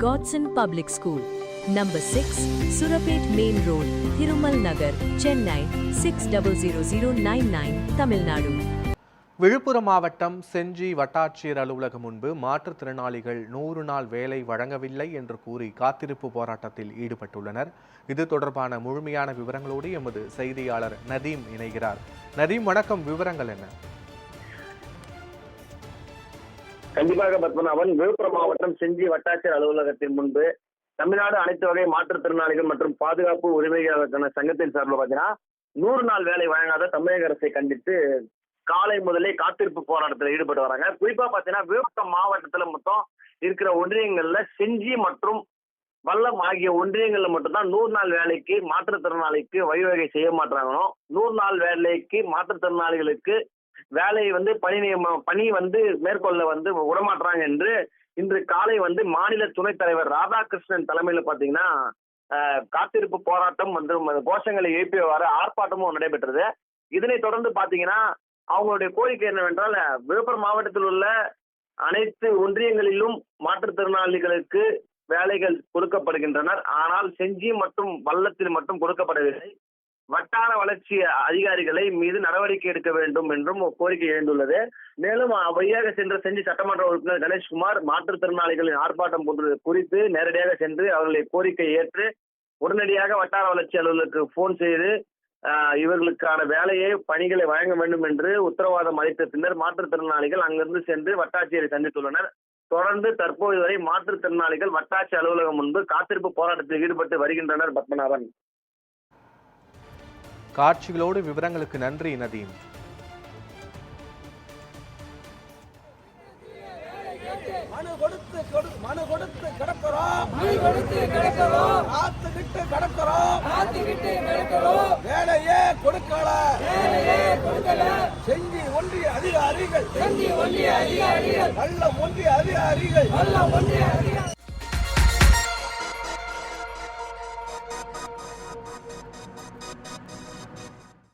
Godson Public School, Number 6, Surapet Main Road, Thirumal Nagar, Chennai 600099, Tamil Nadu. Villupuram மாவட்டம் செஞ்சி வட்டாட்சியர் அலுவலகம் முன்பு மாற்றுத்திறனாளிகள் 100 நாள் வேலை வழங்கவில்லை என்று கூறி காத்திருப்பு போராட்டத்தில் ஈடுபட்டுள்ளனர். இது தொடர்பான முழுமையான விவரங்களோடு எமது செய்தியாளர் நதீம் இணைகிறார். நதீம், வணக்கம். விவரங்கள் என்ன? கண்டிப்பாக பத்மநாபன், விழுப்புரம் மாவட்டம் செஞ்சி வட்டாட்சியர் அலுவலகத்தின் முன்பு தமிழ்நாடு அனைத்து வகை மாற்றுத்திறனாளிகள் மற்றும் பாதுகாப்பு உரிமைகளுக்கான சங்கத்தின் சார்பில் பார்த்தீங்கன்னா 100 நாள் வேலை வழங்காத தமிழக அரசை கண்டித்து காலை முதலே காத்திருப்பு போராட்டத்தில் ஈடுபட்டு வராங்க. குறிப்பா பாத்தீங்கன்னா விழுப்புரம் மாவட்டத்துல மொத்தம் இருக்கிற ஒன்றியங்கள்ல செஞ்சி மற்றும் வல்லம் ஆகிய ஒன்றியங்கள்ல மட்டும்தான் 100 நாள் வேலைக்கு மாற்றுத்திறனாளிக்கு வழிவகை செய்ய மாட்டாங்களோ. 100 நாள் வேலைக்கு மாற்றுத்திறனாளிகளுக்கு வேலை பணி மேற்கொள்ள விடமாட்டாங்க என்று இன்று காலை மாநில துணைத் தலைவர் ராதாகிருஷ்ணன் தலைமையில பாத்தீங்கன்னா காத்திருப்பு போராட்டம் மற்றும் கோஷங்களை எழுப்பியவாறு ஆர்ப்பாட்டமும் நடைபெற்றது. இதனைத் தொடர்ந்து பாத்தீங்கன்னா அவங்களுடைய கோரிக்கை என்னவென்றால், விழுப்புரம் மாவட்டத்தில் உள்ள அனைத்து ஒன்றியங்களிலும் மாற்றுத்திறனாளிகளுக்கு வேலைகள் கொடுக்கப்படுகின்றனர். ஆனால் செஞ்சி மற்றும் வல்லத்தில் மட்டும் கொடுக்கப்படவில்லை. வட்டார வளர்ச்சி அதிகாரிகளை மீது நடவடிக்கை எடுக்க வேண்டும் என்றும் கோரிக்கை எழுந்துள்ளது. மேலும் வழியாக சென்ற செஞ்சி சட்டமன்ற உறுப்பினர் கணேஷ்குமார் மாற்றுத்திறனாளிகளின் ஆர்ப்பாட்டம் குறித்து நேரடியாக சென்று அவர்களை கோரிக்கை ஏற்று உடனடியாக வட்டார வளர்ச்சி அலுவலருக்கு போன் செய்து இவர்களுக்கான பணிகளை வழங்க வேண்டும் என்று உத்தரவாதம் அளித்த பின்னர் மாற்றுத்திறனாளிகள் அங்கிருந்து சென்று வட்டாட்சியரை சந்தித்துள்ளனர். தொடர்ந்து தற்போது வரை மாற்றுத்திறனாளிகள் வட்டாட்சி அலுவலகம் முன்பு காத்திருப்பு போராட்டத்தில் ஈடுபட்டு வருகின்றனர். பத்மநாபன். காட்சிகளோடு விவரங்களுக்கு நன்றி நதீம். மனு கொடுத்து கிடக்கிறோம், வேலையே கொடுக்கல. செஞ்சி ஒன்றிய அதிகாரிகள், வல்லம் ஒன்றிய அதிகாரிகள்